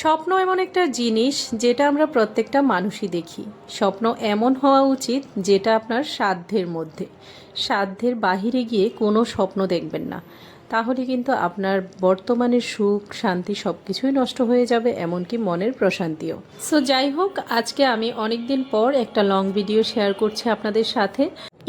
স্বপ্ন এমন একটা জিনিস যেটা আমরা প্রত্যেকটা মানুষই দেখি। স্বপ্ন এমন হওয়া উচিত যেটা আপনার সাধ্যের মধ্যে, সাধ্যের বাহিরে গিয়ে কোনো স্বপ্ন দেখবেন না। তাহলে কিন্তু আপনার বর্তমানের সুখ শান্তি সব কিছুই নষ্ট হয়ে যাবে, এমনকি মনের প্রশান্তিও। সো যাই হোক, আজকে আমি অনেক দিন পর একটা লং ভিডিও শেয়ার করছি আপনাদের সাথে।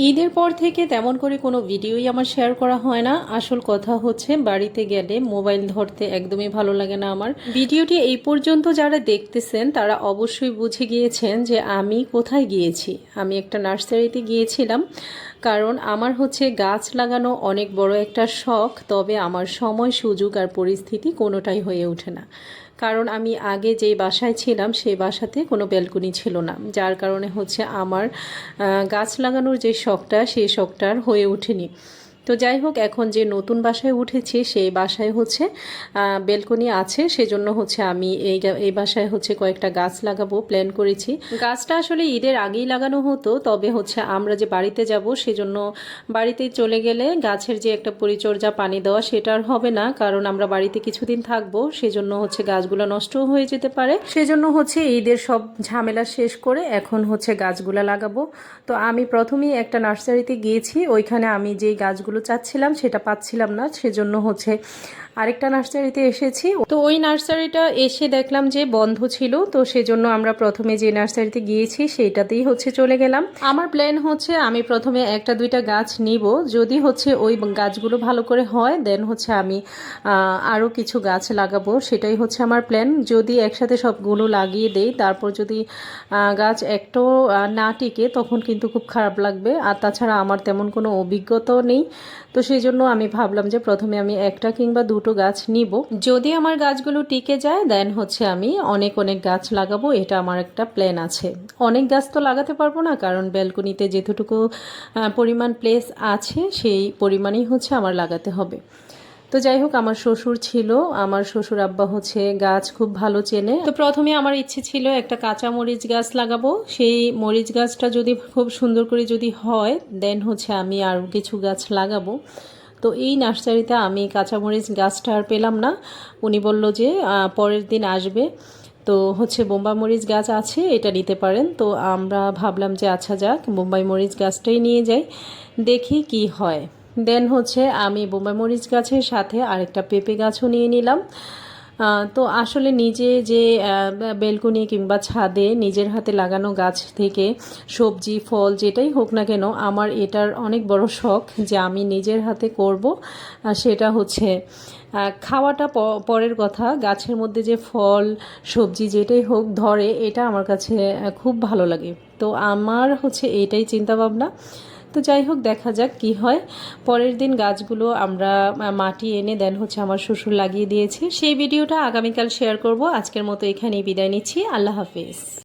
ঈদের পর থেকে তেমন করে কোনো ভিডিওই আমার শেয়ার করা হয় না। আসল কথা হচ্ছে, বাড়িতে গেলে মোবাইল ধরতে একদমই ভালো লাগে না আমার। ভিডিওটি এই পর্যন্ত যারা দেখতেছেন তারা অবশ্যই বুঝে গিয়েছেন যে আমি কোথায় গিয়েছি। আমি একটা নার্সারিতে গিয়েছিলাম, কারণ আমার হচ্ছে গাছ লাগানো অনেক বড় একটা শখ। তবে আমার সময় সুযোগ আর পরিস্থিতি কোনোটাই হয়ে ওঠে না। কারণ আমি আগে যেই বাসায় ছিলাম সেই বাসাতে কোনো ব্যালকনি ছিল না, যার কারণে হচ্ছে আমার গাছ লাগানোর যে শখটা সেই শখটার হয়ে ওঠেনি। তো যাই হোক, এখন যে নতুন বাসায় উঠেছি সেই বাসায় হচ্ছে বেলকনি আছে, সেজন্য হচ্ছে আমি এই বাসায় হচ্ছে কয়েকটা গাছ লাগাবো প্ল্যান করেছি। গাছটা আসলে ঈদের আগেই লাগানো হতো, তবে হচ্ছে আমরা যে বাড়িতে যাব সেজন্য বাড়িতে চলে গেলে গাছের যে একটা পরিচর্যা পানি দেওয়া সেটা আর হবে না, কারণ আমরা বাড়িতে কিছুদিন থাকবো, সেজন্য হচ্ছে গাছগুলো নষ্টও হয়ে যেতে পারে। সেজন্য হচ্ছে ঈদের সব ঝামেলা শেষ করে এখন হচ্ছে গাছগুলো লাগাবো। তো আমি প্রথমেই একটা নার্সারিতে গিয়েছি, ওইখানে আমি যেই গাছগুলো চাচ্ছিলাম সেটা পাচ্ছিলাম না, সেজন্য হচ্ছে আরেকটা নার্সারিতে এসেছি। তো ওই নার্সারিটা এসে দেখলাম যে বন্ধ ছিল, তো সেজন্য আমরা প্রথমে যে নার্সারিতে গিয়েছি সেইটাতেই হচ্ছে চলে গেলাম। আমার প্ল্যান হচ্ছে আমি প্রথমে একটা দুইটা গাছ নিব, যদি হচ্ছে ওই গাছগুলো ভালো করে হয় দেন হচ্ছে আমি আরও কিছু গাছ লাগাবো, সেটাই হচ্ছে আমার প্ল্যান। যদি একসাথে সবগুলো লাগিয়ে দেই, তারপর যদি গাছ একটাও না টিকে তখন কিন্তু খুব খারাপ লাগবে। আর তাছাড়া আমার তেমন কোনো অভিজ্ঞতাও নেই, তো সেই জন্য আমি ভাবলাম যে প্রথমে আমি একটা কিংবা দুটো গাছ নিব। যদি আমার গাছগুলো টিকে যায় দেন হচ্ছে আমি অনেক অনেক গাছ লাগাবো, এটা আমার একটা প্ল্যান আছে। অনেক গাছ তো লাগাতে পারবো না, কারণ ব্যালকনিতে যেটুকু পরিমাণ প্লেস আছে সেই পরিমাণেই হচ্ছে আমার লাগাতে হবে। তো যাই হোক, আমার শ্বশুর ছিল, আমার শ্বশুর আব্বা হচ্ছে গাছ খুব ভালো চেনে। তো প্রথমে আমার ইচ্ছে ছিল একটা কাঁচা মরিচ গাছ লাগাবো। সেই মরিচ গাছটা যদি খুব সুন্দর করে যদি হয় দেন হচ্ছে আমি আরও কিছু গাছ লাগাবো। তো এই নার্সারিতে আমি কাঁচামরিচ গাছটা আর পেলাম না। উনি বলল যে পরের দিন আসবে, তো হচ্ছে বোম্বাই মরিচ গাছ আছে, এটা নিতে পারেন। তো আমরা ভাবলাম যে আচ্ছা যাক, বোম্বাই মরিচ গাছটাই নিয়ে যাই, দেখি কি হয়। দেন হচ্ছে আমি বোম্বাই মরিচ গাছের সাথে আরেকটা পেঁপে গাছও নিয়ে নিলাম। তো আসলে নিজে যে বেলকনি কিংবা ছাদে নিজের হাতে লাগানো গাছ থেকে সবজি ফল যেটাই হোক না কেন, আমার এটার অনেক বড় শখ যে আমি নিজের হাতে করব। সেটা হচ্ছে খাওয়াটা পরের কথা, গাছের মধ্যে যে ফল সবজি যেটাই হোক ধরে, এটা আমার কাছে খুব ভালো লাগে। তো আমার হচ্ছে এইটাই চিন্তা ভাবনা। তো যাই হোক, দেখা যাক কি হয়। পরের দিন গাছগুলো আমরা মাটি এনে দেন হচ্ছে আমার শ্বশুর লাগিয়ে দিয়েছে। সেই ভিডিওটা আগামীকাল শেয়ার করব। আজকের মতো এখানেই বিদায় নিচ্ছি। আল্লাহ হাফেজ।